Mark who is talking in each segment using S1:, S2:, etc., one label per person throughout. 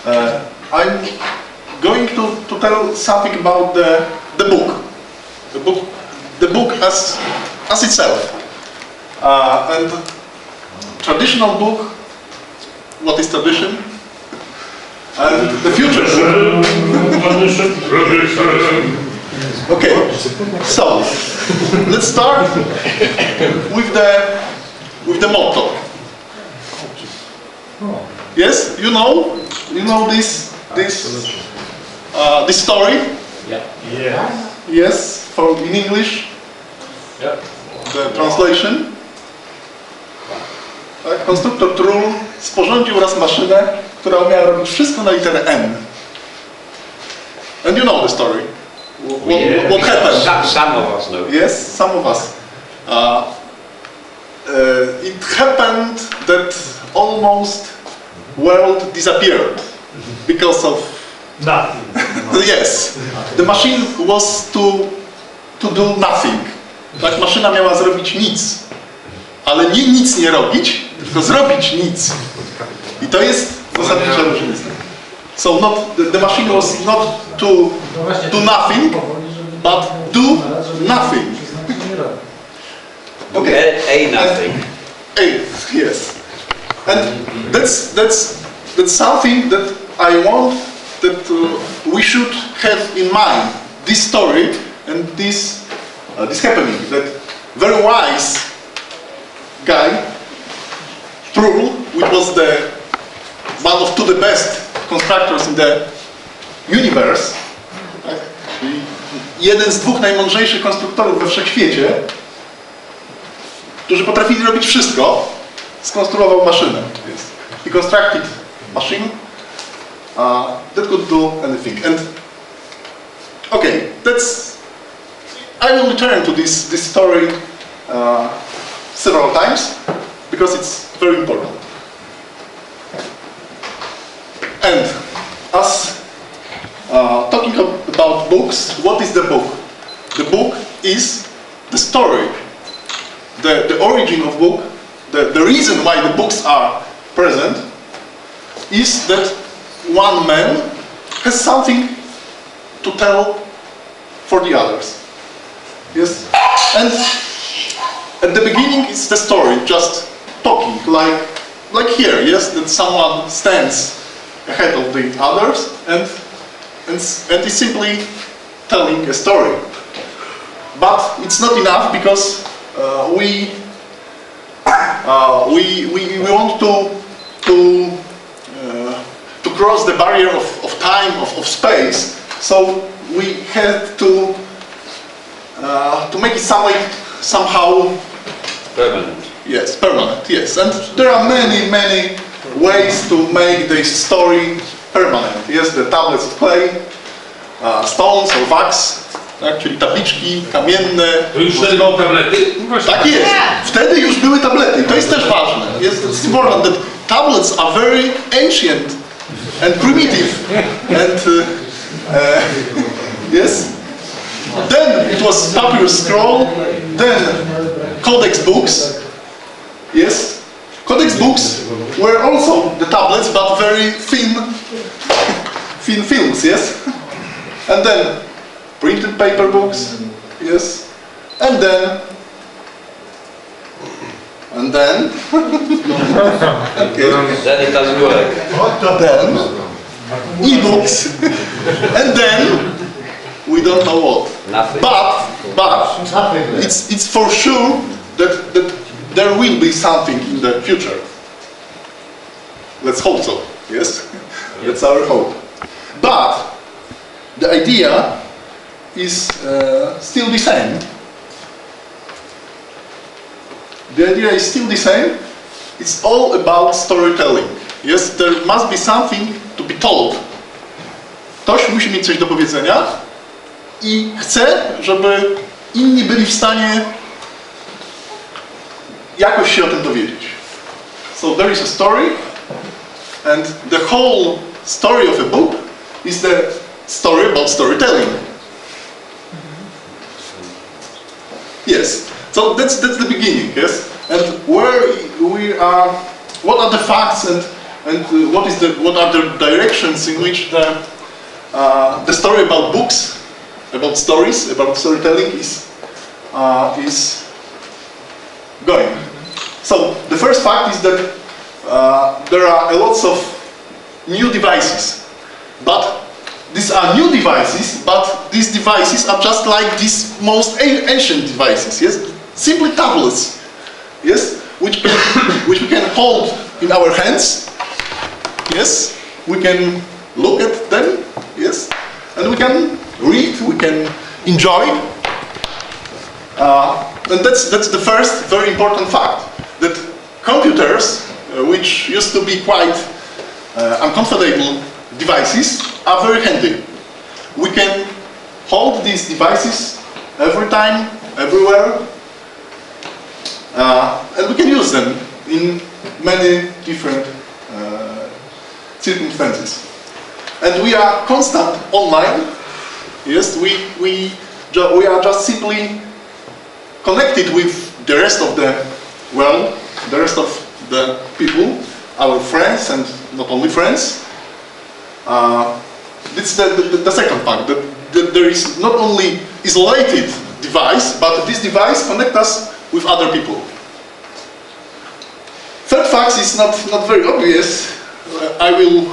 S1: I'm going to tell something about the book. The book as itself. And traditional book, what is tradition? And the future book. Okay, so let's start with the motto. Yes, you know this story.
S2: Yeah.
S1: Yes, in English.
S2: Yeah.
S1: The translation. Tak, konstruktor Trull sporządził raz maszynę, która umiała robić wszystko na literę N. And you know the story. What happened?
S2: Some of us know.
S1: Yes, some of us. It happened that almost world disappeared because of
S3: Nothing.
S1: yes. The machine was to do nothing. Tak, maszyna miała zrobić nic. Ale nie nic nie robić, tylko zrobić nic. I to jest zasadnicza różnica. So the machine was not to do nothing, but do nothing.
S2: Okay. A nothing.
S1: Yes. And that's something that I want that we should have in mind. This story and this happening. That very wise guy, Trull, which was one of the best constructors in the universe, tak? Jeden z dwóch najmądrzejszych konstruktorów we wszechświecie, którzy potrafili robić wszystko, skonstruował maszynę. He constructed machine that could do anything. And okay, I will return to this story several times because it's very important. And as talking about books, what is the book? The book is the story, the origin of book, the reason why the books are present is that one man has something to tell for the others. Yes? And at the beginning it's the story, just talking, like here, yes? That someone stands ahead of the others and is simply telling a story. But it's not enough because we want to cross the barrier of time, of space, so we have to make it somehow
S2: Permanent.
S1: yes, permanent. Yes, and there are many ways to make this story permanent. Yes, the tablets of clay, stones or wax, tak, czyli tabliczki kamienne.
S4: To już wtedy były tablety?
S1: Tak jest. Wtedy już były tablety. To jest też ważne. It's important that tablets are very ancient and primitive. And yes. Then it was papyrus scroll. Then codex books. Yes. Codex books were also the tablets, but very thin films. Yes. And then printed paper books. Yes. And then okay.
S2: Then it doesn't work.
S1: Then e-books. And then we don't know what.
S2: Nothing.
S1: But it's for sure that there will be something in the future. Let's hope so. Yes. That's our hope. But the idea is still the same. The idea is still the same. It's all about storytelling. Yes, there must be something to be told. Ktoś musi mieć coś do powiedzenia i chce, żeby inni byli w stanie jakoś się o tym dowiedzieć. So there is a story, and the whole story of a book is the story about storytelling. Yes. So that's the beginning, yes? And where we are, what are the facts and and what are the directions in which the story about books, about stories, about storytelling is going. So the first fact is that there are lots of new devices, but these are new devices, but these devices are just like these most ancient devices, yes? Simply tablets, yes? Which we can hold in our hands, yes? We can look at them, yes? And we can read, we can enjoy. And that's the first very important fact, that computers, which used to be quite uncomfortable devices, are very handy. We can hold these devices every time, everywhere, and we can use them in many different circumstances. And we are constant online. Yes, we are just simply connected with the rest of the world, the rest of the people, our friends, and not only friends. It's the second fact, that there is not only isolated device, but this device connects us with other people. Third fact is not very obvious. I will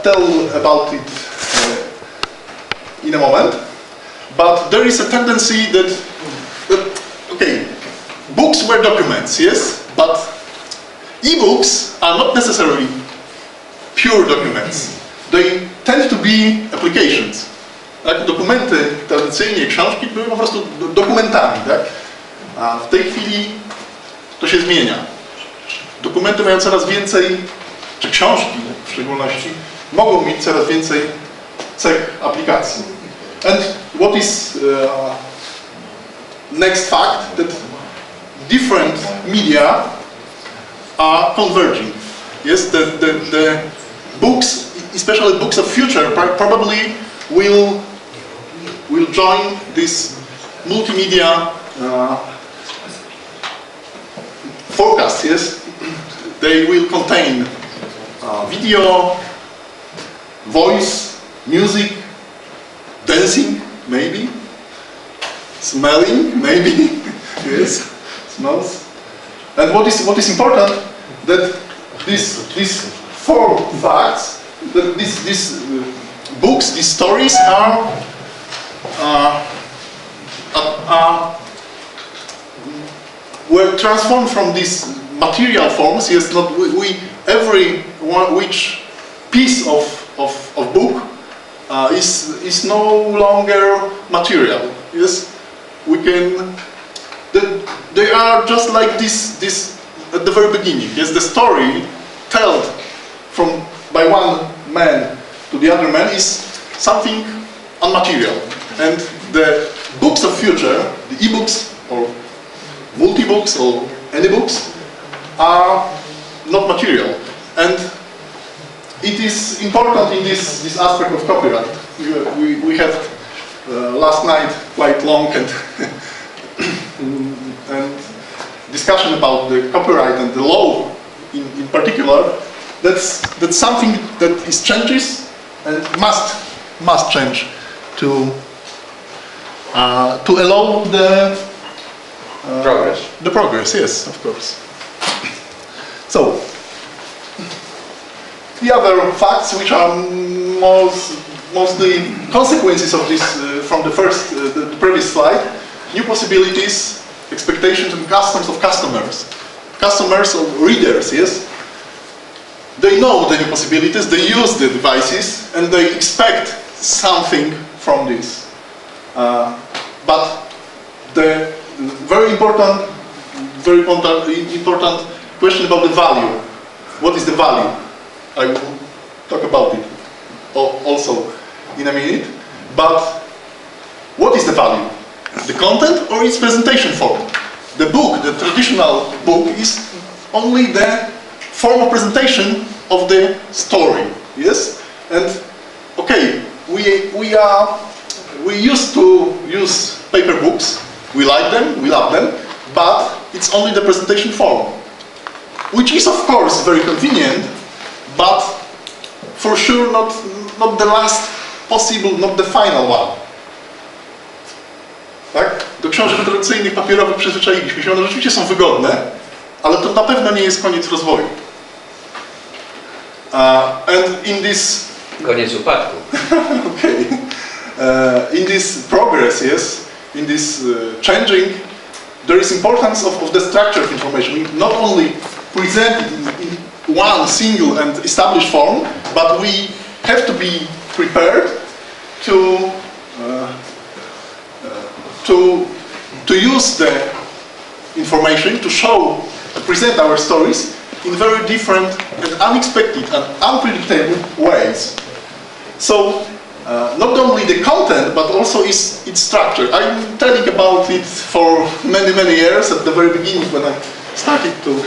S1: tell about it in a moment. But there is a tendency that okay, books were documents, yes, but e-books are not necessarily pure documents. They tend to be applications. Tak? Dokumenty tradycyjnie, książki były po prostu dokumentami, tak? A w tej chwili to się zmienia. Dokumenty mają coraz więcej, czy książki w szczególności, mogą mieć coraz więcej cech aplikacji. And what is next fact, that different media are converging. Yes, the books, especially books of future, probably will join this multimedia forecast. Yes, they will contain video, voice, music, dancing, maybe, smelling, maybe. Yes, smells. And what is important, that these four facts, that these books, these stories were transformed from these material forms. Yes, not every one, which piece of book is no longer material. Yes, we can. They are just like this at the very beginning. Yes, the story told by one man to the other man is something unmaterial, and the books of future, the e-books or multibooks or any books, are not material. And it is important in this aspect of copyright. We had last night quite long and discussion about the copyright and the law in particular. That's something that is changes and must change to allow the
S2: progress.
S1: The progress, yes, of course. So the other facts, which are mostly consequences of this from the previous slide, new possibilities, expectations and customs of customers or readers, yes. They know the new possibilities, they use the devices, and they expect something from this. But the very important question about the value. What is the value? I will talk about it also in a minute. But what is the value? The content or its presentation form? The book, the traditional book, is only the form of presentation of the story. Yes, and okay, we used to use paper books. We like them, we love them, but it's only the presentation form, which is of course very convenient, but for sure not the last possible, not the final one. Tak? Do książek tradycyjnych, papierowych przyzwyczailiśmy się, one rzeczywiście są wygodne, ale to na pewno nie jest koniec rozwoju. And in this...
S2: Koniec upadku.
S1: Okay. In this progress, yes, in this changing, there is importance of the structure of information. We not only present it in one single and established form, but we have to be prepared to use the information to show, to present our stories in very different and unexpected and unpredictable ways. So, not only the content, but also its structure. I'm telling about it for many years. At the very beginning, when I started to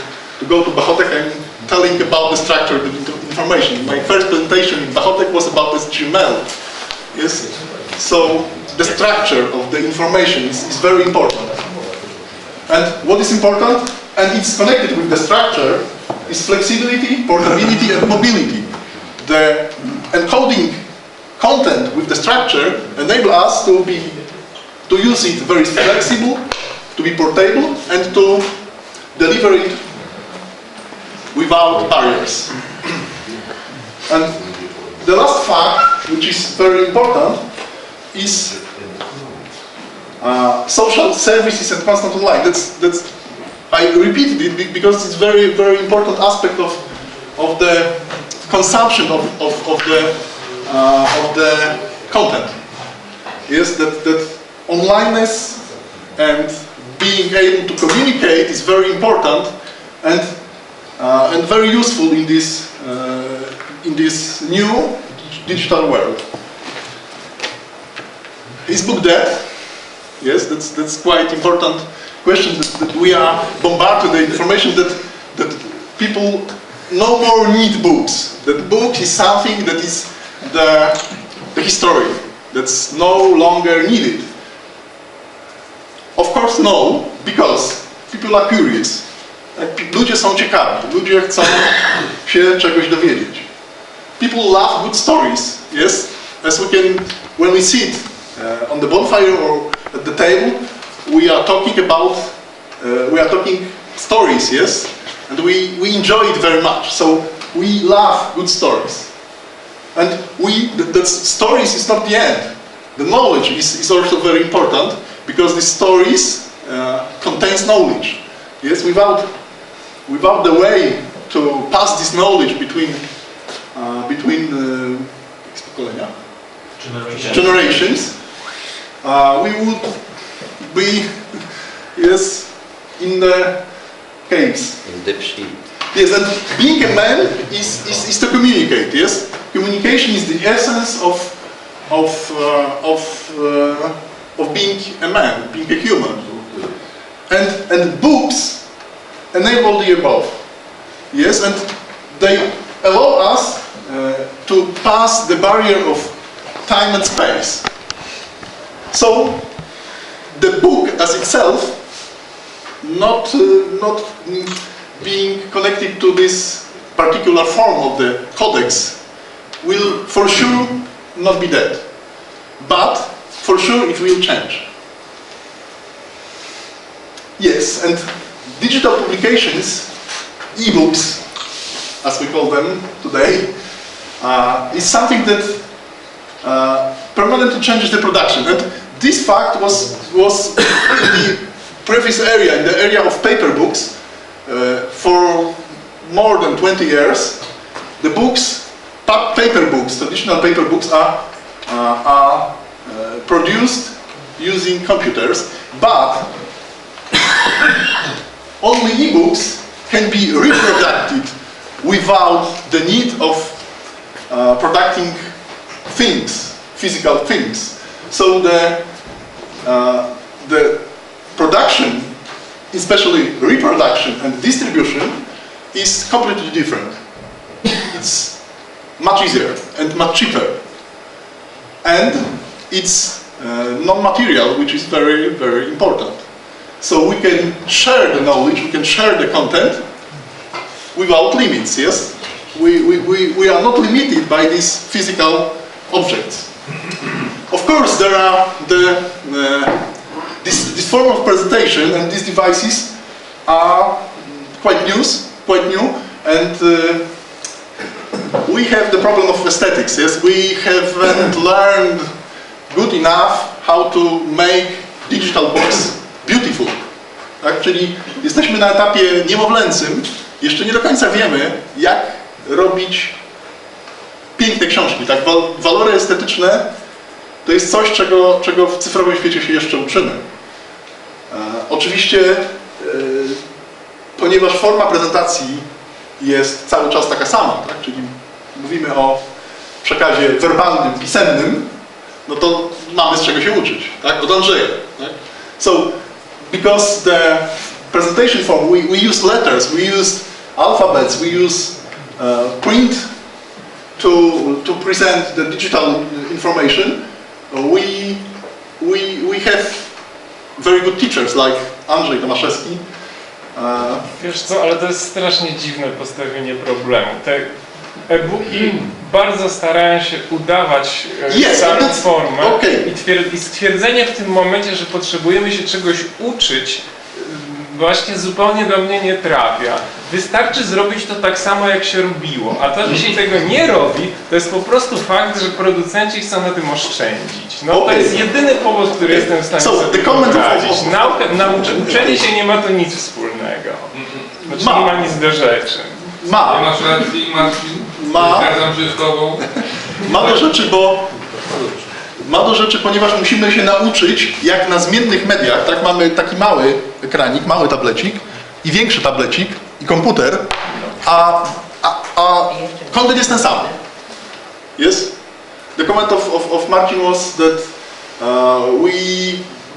S1: go to Bachotek, I'm telling about the structure of the information. My first presentation in Bachotek was about HTML. Yes? So, the structure of the information is very important. And what is important, and it's connected with the structure, is flexibility, portability, and mobility. The encoding content with the structure enable us to use it very flexible, to be portable, and to deliver it without barriers. And the last fact, which is very important, is social services and constant online. That's I repeated it because it's very important aspect of the consumption of the content. Yes, that onlineness and being able to communicate is very important and very useful in this new digital world. Is book dead? Yes, that's quite important question that we are bombarded with the information that people no more need books. That book is something that is the history that's no longer needed. Of course no, because people are curious. Ludzie są ciekawi, ludzie chcą się czegoś dowiedzieć. People love good stories, yes? As we can, when we sit on the bonfire or at the table, we are talking about, stories, yes? And we enjoy it very much, so we love good stories. And the stories is not the end. The knowledge is also very important, because the stories contains knowledge. Yes, without the way to pass this knowledge between generations, we would be, yes, in the caves.
S2: In deep sheet.
S1: Yes, and being a man is to communicate. Yes, communication is the essence of being a man, being a human. And books enable the above. Yes, and they allow us to pass the barrier of time and space. So the book as itself, not being connected to this particular form of the codex, will for sure not be dead. But for sure it will change. Yes, and digital publications, e-books, as we call them today, is something that permanently changes the production. And this fact was in the previous area, in the area of paper books, for more than 20 years. The books, paper books, traditional paper books are produced using computers, but only e-books can be reproduced without the need of producing things, physical things. So the production, especially reproduction and distribution, is completely different. It's much easier and much cheaper. And it's non-material, which is very, very important. So we can share the knowledge, we can share the content without limits, yes? we are not limited by these physical objects. Of course, there are this form of presentation, and these devices are quite new, and we have the problem of aesthetics. Yes, we haven't learned good enough how to make digital books beautiful. Tak? Czyli jesteśmy na etapie niemowlęcym, jeszcze nie do końca wiemy, jak robić piękne książki. Tak? Walory estetyczne to jest coś, czego w cyfrowym świecie się jeszcze uczymy. Oczywiście, ponieważ forma prezentacji jest cały czas taka sama, tak? Czyli mówimy o przekazie werbalnym, pisemnym, no to mamy z czego się uczyć, tak? Od Andrzeja. Tak? So, because the presentation form, we use letters, we use alphabets, we use print to present the digital information. We have very good teachers like Andrzej Tomaszewski.
S3: Wiesz co, ale to jest strasznie dziwne postawienie problemu. Te e-booki bardzo starają się udawać samą formę i stwierdzenie w tym momencie, że potrzebujemy się czegoś uczyć, właśnie zupełnie do mnie nie trafia. Wystarczy zrobić to tak samo, jak się robiło, a to, że się tego nie robi, to jest po prostu fakt, że producenci chcą na tym oszczędzić. No to jest jedyny powód, który jestem w stanie sobie wyobrazić. Uczenie się nie ma to nic wspólnego. Znaczy nie ma nic do rzeczy.
S2: Nie masz racji, Marcin? Zgadzam się z tobą.
S1: Ma do rzeczy, ponieważ musimy się nauczyć, jak na zmiennych mediach, tak, mamy taki mały ekranik, mały tablecik i większy tablecik i komputer, a kontent jest ten sam. Yes? The comment of Marcin was that we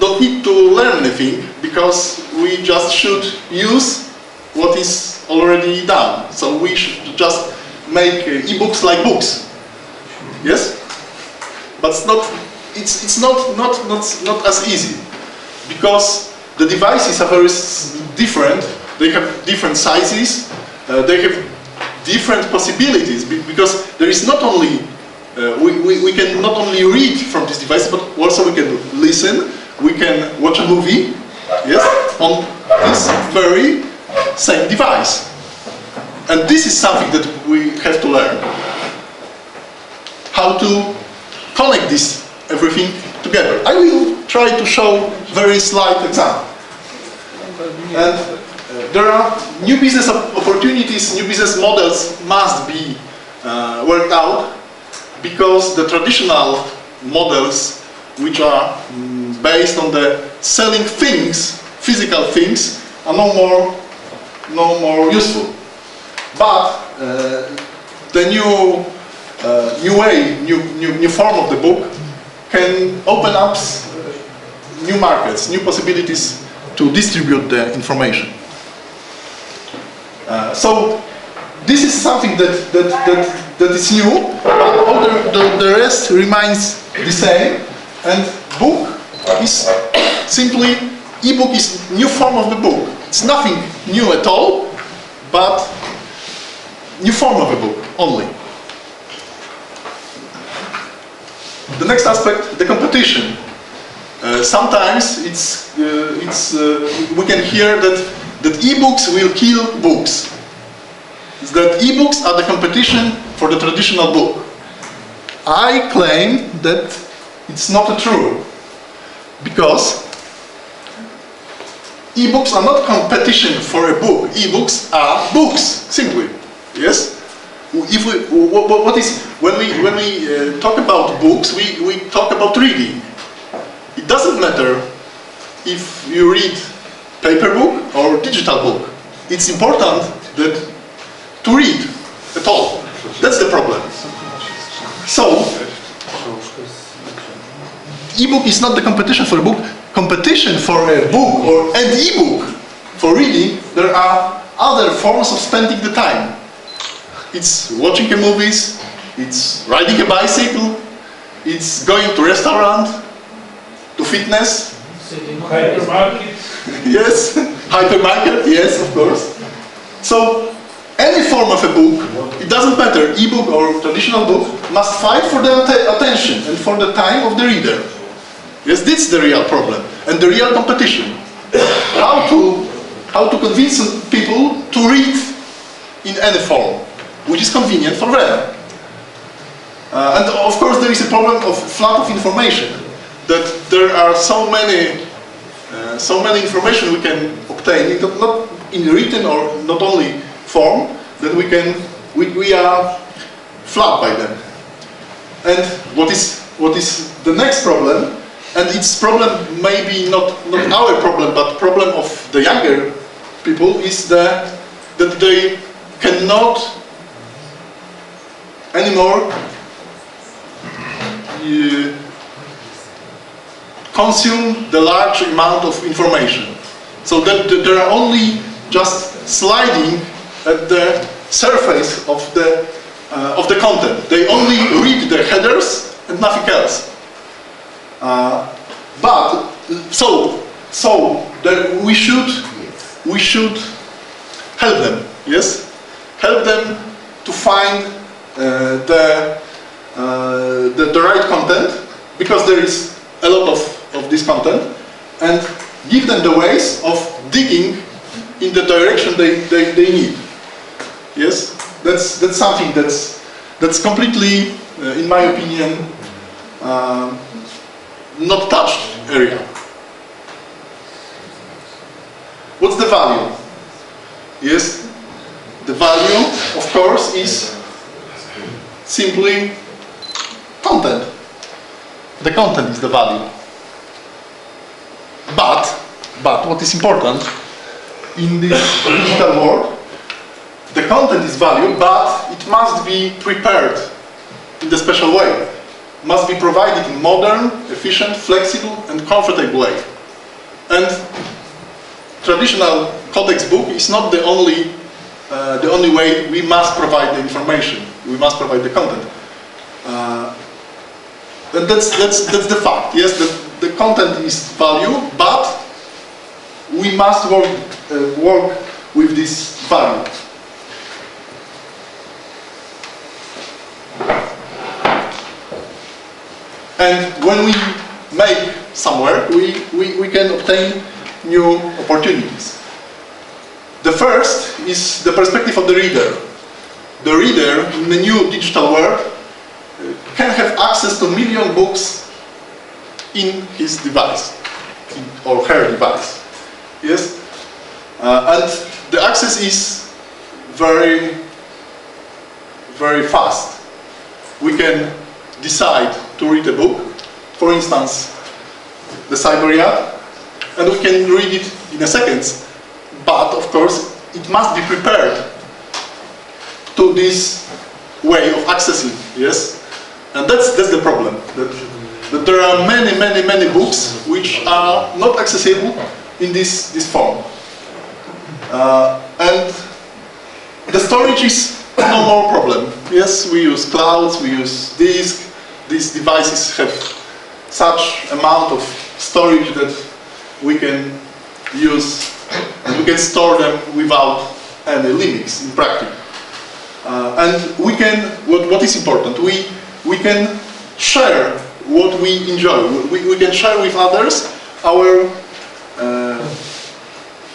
S1: don't need to learn anything because we just should use what is already done. So we should just make e-books like books. Yes? But it's not as easy, because the devices are very different. They have different sizes. They have different possibilities, because there is not only we can not only read from this device, but also we can listen. We can watch a movie. Yes, on this very same device, and this is something that we have to learn. How to connect everything together. I will try to show very slight example. And there are new business opportunities, new business models must be worked out, because the traditional models, which are based on the selling things, physical things, are no more useful. But the new form of the book can open up new markets, new possibilities to distribute the information. So this is something that is new, but all the rest remains the same. And book is simply, e-book is new form of the book. It's nothing new at all, but new form of a book only. The next aspect, the competition. Sometimes we can hear that e-books will kill books. That e-books are the competition for the traditional book. I claim that it's not true, because e-books are not competition for a book. E-books are books, simply. Yes. If when we talk about books, we talk about reading. It doesn't matter if you read paper book or digital book. It's important to read at all. That's the problem. So, e-book is not the competition for a book. Competition for a book or an e-book for reading, there are other forms of spending the time. It's watching a movies, it's riding a bicycle, it's going to restaurant, to fitness.
S3: Hypermarket.
S1: Yes, hypermarket, yes, of course. So any form of a book, it doesn't matter, e-book or traditional book, must fight for the attention and for the time of the reader. Yes, this is the real problem and the real competition. How to convince people to read in any form, which is convenient for them. And of course there is a problem of flood of information, that there are so many information we can obtain, not in written or not only form, that we are flooded by them. And what is the next problem? And it's problem maybe not our problem, but problem of the younger people, is that they cannot anymore consume the large amount of information. So that there are only just sliding at the surface of the content. They only read the headers and nothing else. But that we should help them. Yes, help them to find the right content, because there is a lot of this content, and give them the ways of digging in the direction they need. Yes, that's something that's completely, in my opinion, not touched area. What's the value? Yes, the value, of course, is simply content. The content is the value. But what is important in this digital world, the content is value, but it must be prepared in a special way. Must be provided in modern, efficient, flexible and comfortable way. And traditional codex book is not the only way we must provide the information. We must provide the content. And that's the fact. Yes, the content is value, but we must work with this value. And when we make somewhere, we can obtain new opportunities. The first is the perspective of the reader. The reader in the new digital world can have access to million books in his device, or her device. Yes? And the access is very, very fast. We can decide to read a book, for instance, the Cyberiad, and we can read it in a second, but of course it must be prepared to this way of accessing, yes? And that's the problem, that there are many books which are not accessible in this form. And the storage is no more problem. Yes, we use clouds, we use disk. These devices have such amount of storage that we can use, and we can store them without any limits in practice. And we can, what is important, we can share what we enjoy. We can share with others our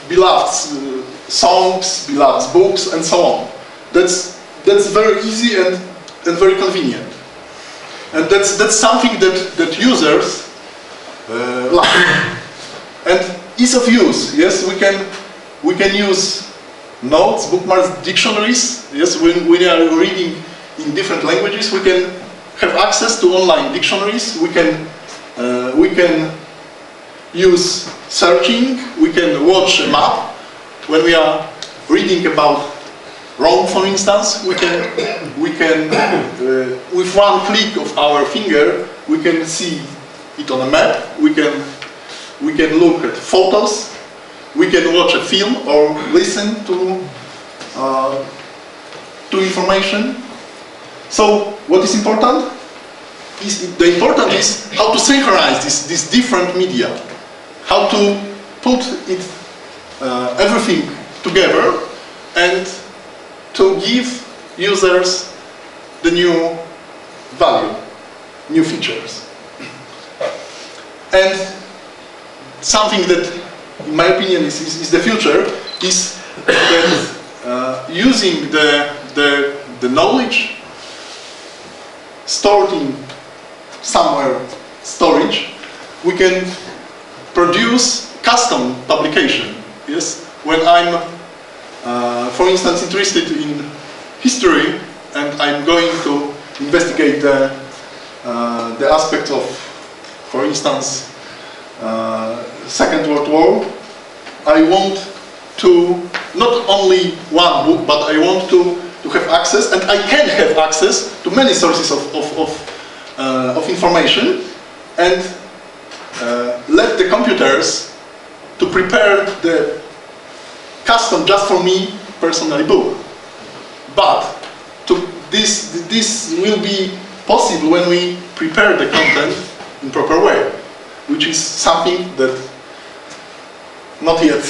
S1: beloved songs, beloved books, and so on. That's very easy and very convenient. And that's something that users like. And ease of use. Yes, we can use notes, bookmarks, dictionaries. Yes, when we are reading in different languages, we can have access to online dictionaries. We can use searching. We can watch a map. When we are reading about Rome, for instance, we can with one click of our finger, we can see it on a map. We can look at photos. We can watch a film or listen to information. So what is important? The important is how to synchronize this different media, how to put it everything together and to give users the new value, new features. And something that, in my opinion, is the future is that using the knowledge stored in somewhere storage, we can produce custom publication. Yes, when I'm, for instance, interested in history and I'm going to investigate the aspects of, for instance, Second World War, I want to not only one book, but I want to have access, and I can have access to many sources of information, and let the computers to prepare the custom just for me personally book. But this will be possible when we prepare the content in proper way, which is something that not yet,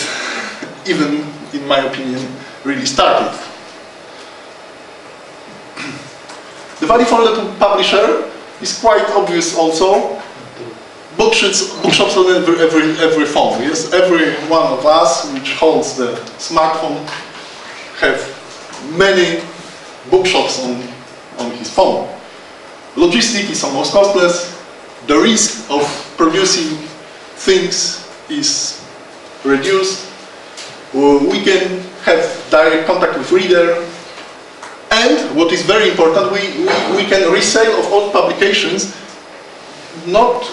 S1: even in my opinion, really started. The value for the publisher is quite obvious also. Bookshops on every phone. Yes, every one of us which holds the smartphone have many bookshops on his phone. Logistics is almost costless. The risk of producing things is reduced. We can have direct contact with reader. And what is very important, we can resale of old publications, not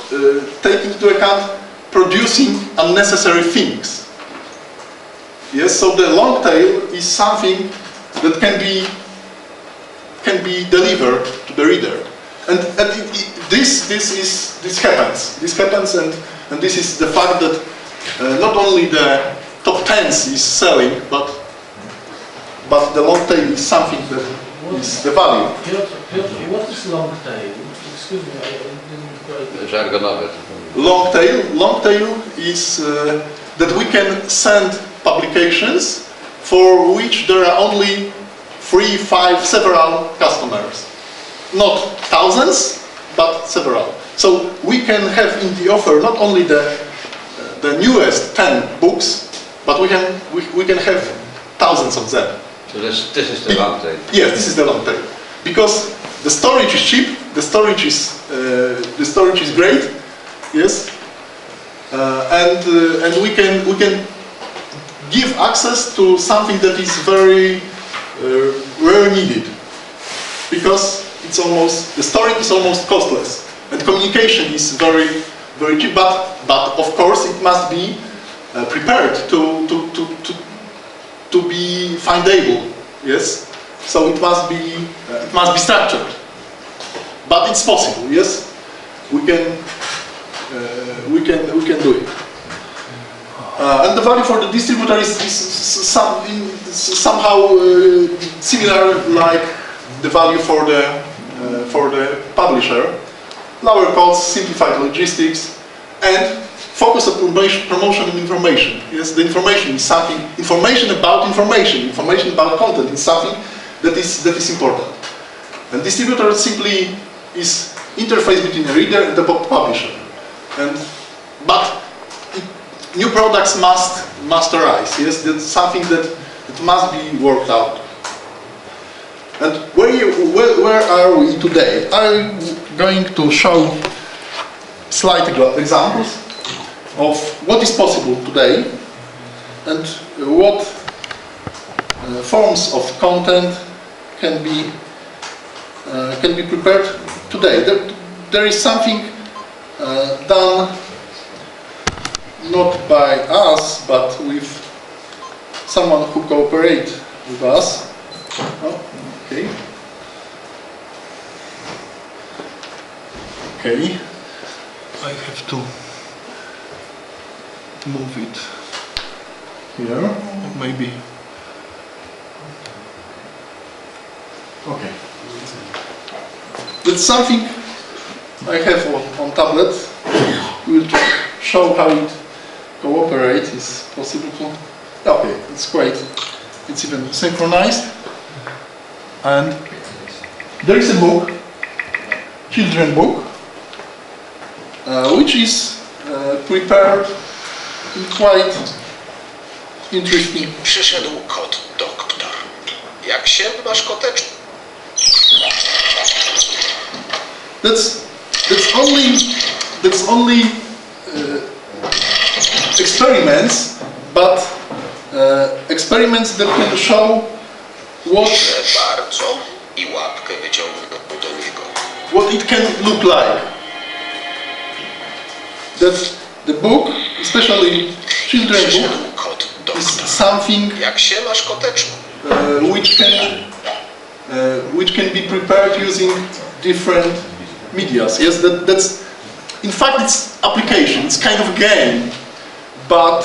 S1: taking into account producing unnecessary things. Yes, so the long tail is something that can be delivered to the reader, and this happens. This happens, and this is the fact that not only the top 10s is selling, but the long tail is something that is the value.
S4: Piotr, what is long tail? Excuse me, I didn't quite...
S5: Żargonowe.
S1: Long tail is that we can send publications for which there are only 3, 5, several customers. Not thousands, but several. So we can have in the offer not only the newest 10 books, but we can have thousands of them.
S5: So this is the long tail.
S1: Yes, this is the long tail. Because the storage is cheap, the storage is great, yes, and we can give access to something that is very rare needed, because the storage is almost costless, and communication is very cheap. But of course it must be prepared to be findable. Yes, so it must be structured. But it's possible. Yes, we can do it. And the value for the distributor is somehow similar like the value for the publisher. Lower costs, simplified logistics, and focus on promotion and information. Yes, the information is something. Information about content is something that is important. And distributor simply is interface between the reader and the publisher. But new products must arise. Yes, that's something that must be worked out. And where are we today? I'm going to show slight examples of what is possible today and what forms of content can be prepared today. There is something done not by us, but with someone who cooperates with us. Oh, okay. Okay. I have to move it here, maybe. Okay. That's something I have on tablet. We'll show how it cooperates. It's possible to. Okay, it's great. It's even synchronized. And there is a book, children book, which is prepared in quite interesting.
S6: Przyszedł kot doktor. Jak się masz koteczku?
S1: That's only experiments, but experiments that can show what
S6: Bardzo i łapkę wyciągnął do niego.
S1: what it can look like. That the book, especially children book,
S6: Przyszedł kot
S1: is
S6: doktor.
S1: something
S6: Jak się masz koteczku?
S1: which can be prepared using different medias. Yes, that's in fact it's application. It's kind of a game, but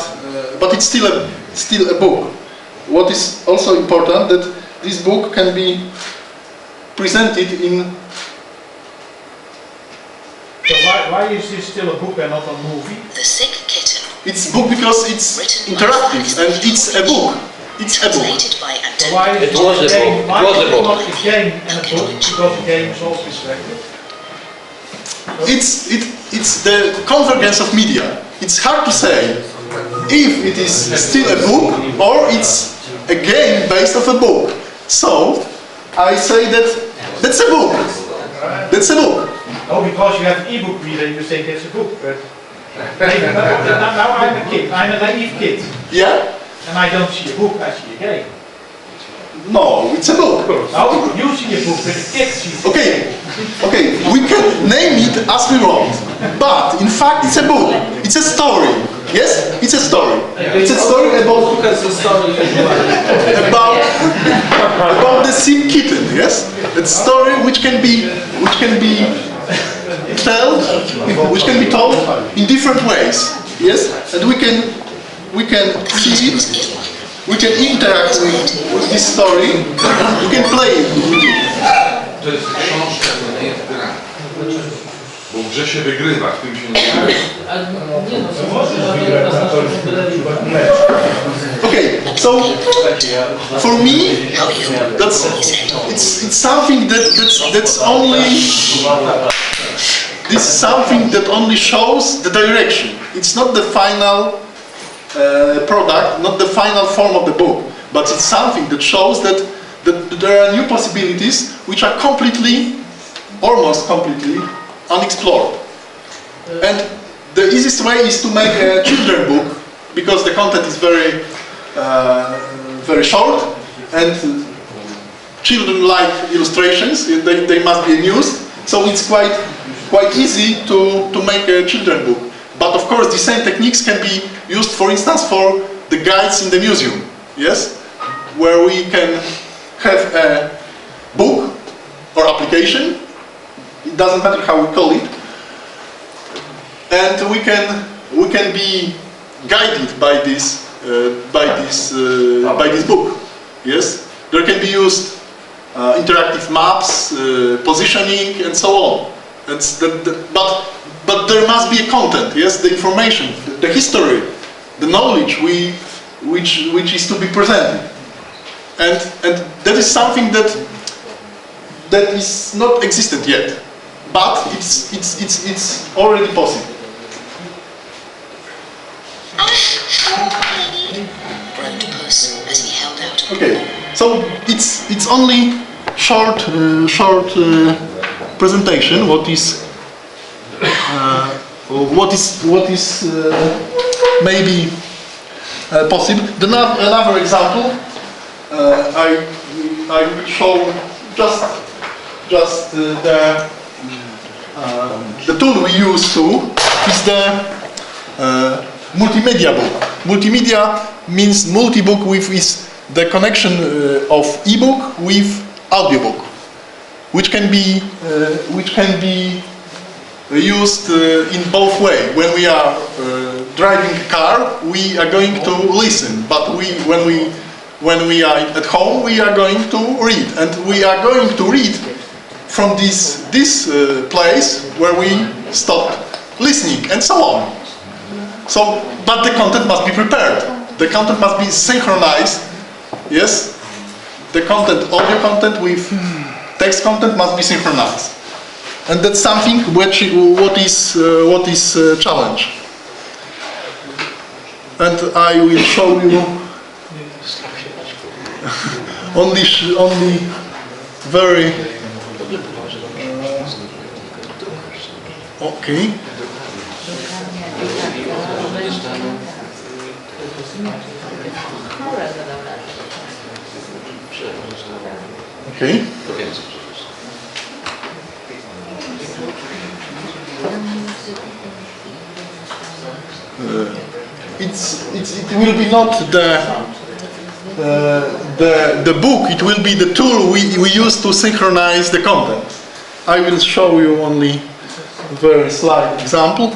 S1: it's still a book. What is also important that this book can be presented in.
S4: So why is this still a book and not a movie?
S7: The Sick Kitten.
S1: It's book because it's interactive and it's a book. It's a book.
S7: Translated by
S4: So
S7: Antonio.
S4: why is
S5: It was a
S4: game?
S5: book.
S4: Why
S5: It was
S4: is
S5: a
S4: it
S5: book.
S4: not a game and a book? Because the game is also distracted.
S1: It's the convergence of media. It's hard to say if it is still a book or it's a game based off a book. So I say that's a book. That's a book.
S4: Oh, because you have an e-book reader, you think it's a book. But now I'm a kid. I'm a naive kid,
S1: Yeah?
S4: and I don't see a book. I see a game.
S1: No, it's a book.
S4: Oh, you see a book, but the kid sees.
S1: Okay, we can name it as we want, but in fact it's a book. It's a story. Yes, it's a story. It's a story about the sick kitten. Yes, it's a story which can be told in different ways. Yes, and we can see it. We can interact with this story. We can play it.
S2: To jest książka, to nie jest gra. Bo w grze się wygrywa, w tym się nie wygrywa.
S1: Okay, so for me, it's something that's only this is something that only shows the direction. It's not the final product, not the final form of the book, but it's something that shows that there are new possibilities which are almost completely unexplored. And the easiest way is to make a children book because the content is very short and children like illustrations. They must be amused, so it's quite easy to make a children book. But of course, the same techniques can be used, for instance, for the guides in the museum. Yes, where we can have a book or application. It doesn't matter how we call it, and we can be guided by this book. Yes, there can be used interactive maps, positioning, and so on. But there must be a content. Yes, the information, the history, the knowledge which is to be presented, and that is something that is not existent yet, but it's already possible.
S7: Groaned Puss as he held out.
S1: Okay, so it's only short presentation. What is maybe possible. Another example. I will show just the tool we use is the multimedia book. Multimedia means multibook is the connection of ebook with audiobook, which can be used in both ways. When we are driving a car, we are going to listen, but when we are at home, we are going to read, and we are going to read from this place where we stop listening, and so on. So, but the content must be prepared. The content must be synchronized. Yes, the content, audio content with text content must be synchronized. And that's something what is challenge. And I will show you only very okay. Okay. It will be not the book, it will be the tool we use to synchronize the content. I will show you only a very slight example.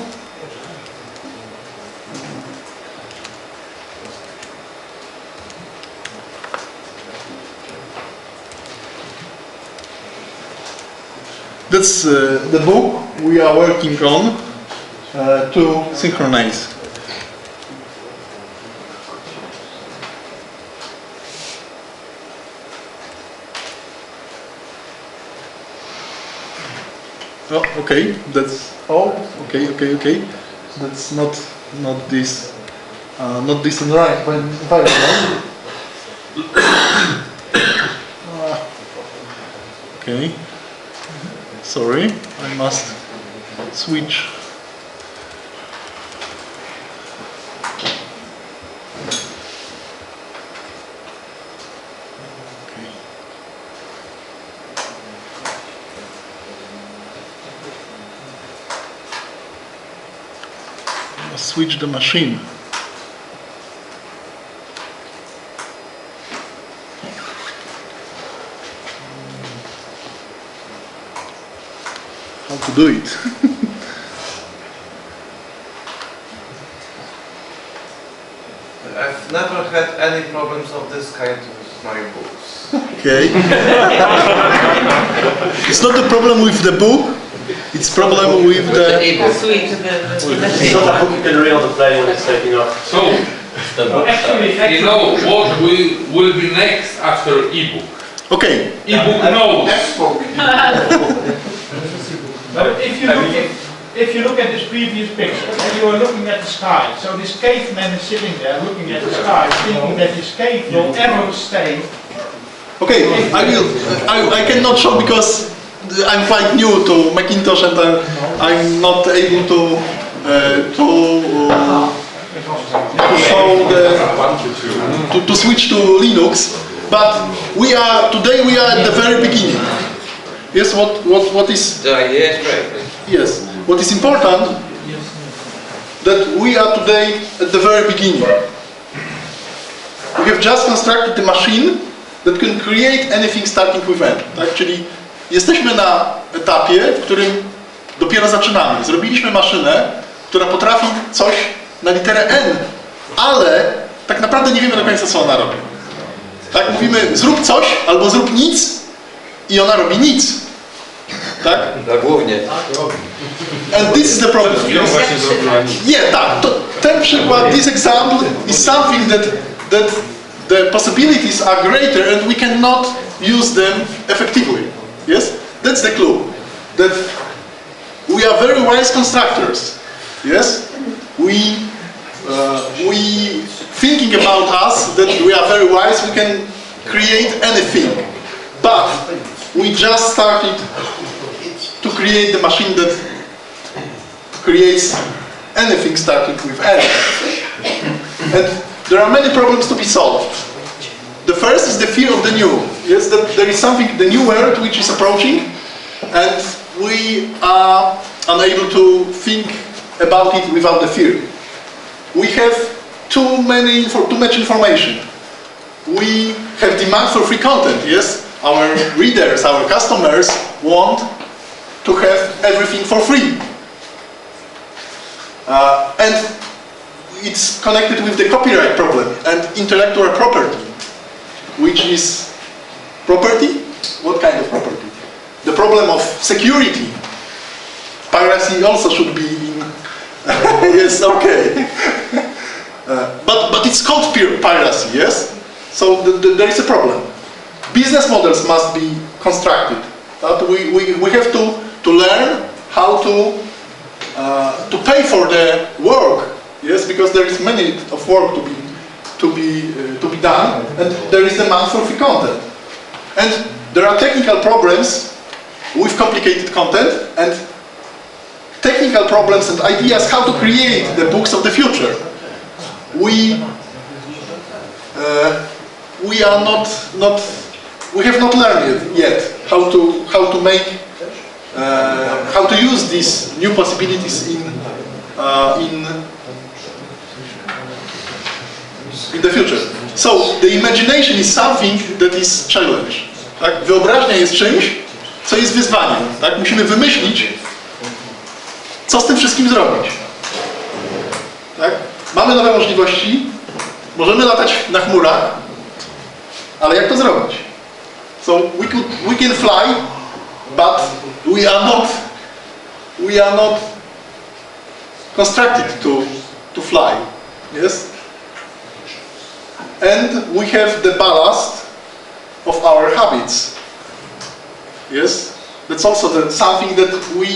S1: That's the book we are working on to synchronize. Oh, okay, that's okay. That's not this in right environment. Okay. Sorry, I must switch. Okay. I must switch the machine. How to do it?
S8: I've never had any problems of this kind with my books.
S1: Okay. It's not the problem with the book, it's problem with the...
S9: It's not a book you can read on the plane when it's taking off.
S2: So, you know what will be next after ebook?
S1: Okay.
S2: Ebook knows.
S4: But if you look at this previous picture, and you are looking at the sky, so this caveman is sitting there looking at the sky, thinking that this cave will ever stay.
S1: Okay, I cannot show because I'm quite new to Macintosh and I'm not able to show to switch to Linux. But today we are at the very beginning. Yes, what is?
S5: Yes, right.
S1: Yes, what is important that we are today at the very beginning. We have just constructed the machine that can create anything starting with N. Tak? Czyli jesteśmy na etapie, w którym dopiero zaczynamy. Zrobiliśmy maszynę, która potrafi coś na literę N, ale tak naprawdę nie wiemy do końca, co ona robi. Tak? Mówimy, zrób coś albo zrób nic i ona robi nic. Tak?
S5: Głównie.
S1: And this is the problem. Yeah, tak. Ten przykład, this example is something that the possibilities are greater and we cannot use them effectively. Yes? That's the clue. That we are very wise constructors. Yes? We thinking about us that we are very wise, we can create anything. But we just started to create the machine that creates anything starting with N. And there are many problems to be solved. The first is the fear of the new. Yes, that there is something, the new world which is approaching, and we are unable to think about it without the fear. We have too much information. We have demand for free content. Yes, our readers, our customers want to have everything for free. And it's connected with the copyright problem and intellectual property, which is property? What kind of property? The problem of security. Piracy also should be in... yes, okay. But it's called piracy, yes? So there is a problem. business models must be constructed. We have to learn how to pay for the work. Yes, because there is many of work to be done, and there is demand for free content. And there are technical problems with complicated content, and technical problems and ideas how to create the books of the future. We have not learned yet how to use these new possibilities in the future. So the imagination is something that is challenge. Tak? Wyobraźnia jest czymś, co jest wyzwaniem. Tak? Musimy wymyślić, co z tym wszystkim zrobić. Tak? Mamy nowe możliwości, możemy latać na chmurach, ale jak to zrobić? So we can fly, but we are not constructed to fly. Yes? And we have the ballast of our habits. Yes? That's also something that we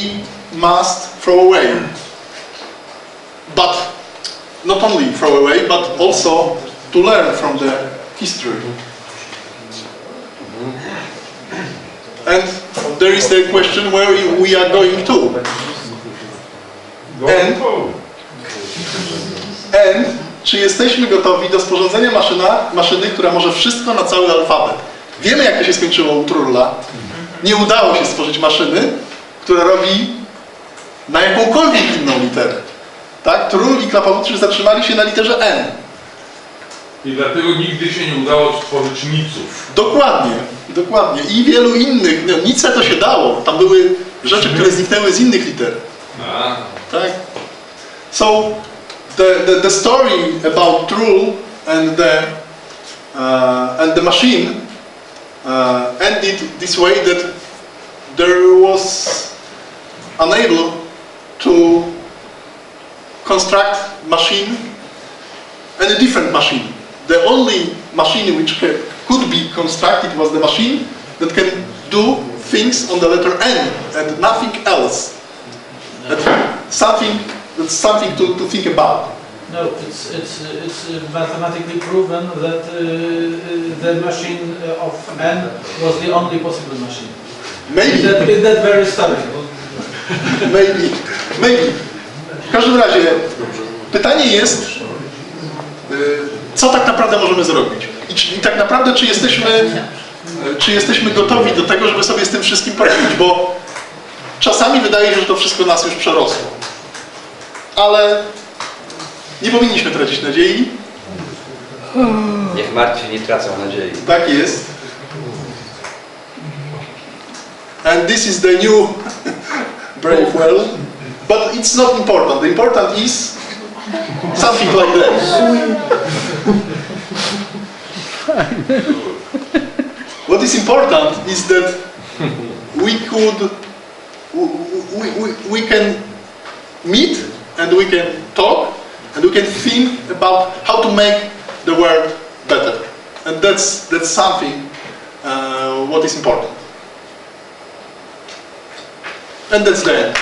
S1: must throw away. But not only throw away, but also to learn from the history. And there is the question where we are going to. And czy jesteśmy gotowi do sporządzenia maszyny, która może wszystko na cały alfabet? Wiemy, jak to się skończyło u Trulla. Nie udało się stworzyć maszyny, która robi na jakąkolwiek inną literę. Tak? Trull i Klapowicz zatrzymali się na literze N.
S2: I dlatego nigdy się nie udało stworzyć niców.
S1: Dokładnie, dokładnie. I wielu innych. No, nice to się dało. Tam były rzeczy, które zniknęły z innych liter. Tak? So, the story about Trull and the machine ended this way that there was unable to construct machine and a different machine. The only machine which could be constructed was the machine that can do things on the letter N and nothing else. That's something to think about.
S10: No, it's mathematically proven that the machine of N was the only possible machine.
S1: Maybe.
S10: In that very story.
S1: Maybe. W każdym razie pytanie jest, co tak naprawdę możemy zrobić? I tak naprawdę, czy jesteśmy gotowi do tego, żeby sobie z tym wszystkim poradzić? Bo czasami wydaje się, że to wszystko nas już przerosło. Ale nie powinniśmy tracić nadziei.
S5: Niech martwi nie tracą nadziei.
S1: Tak jest. And this is the new brave well. But it's not important. The important is something like that. What is important is that we can meet and we can talk and we can think about how to make the world better. And that's something what is important. And that's the end.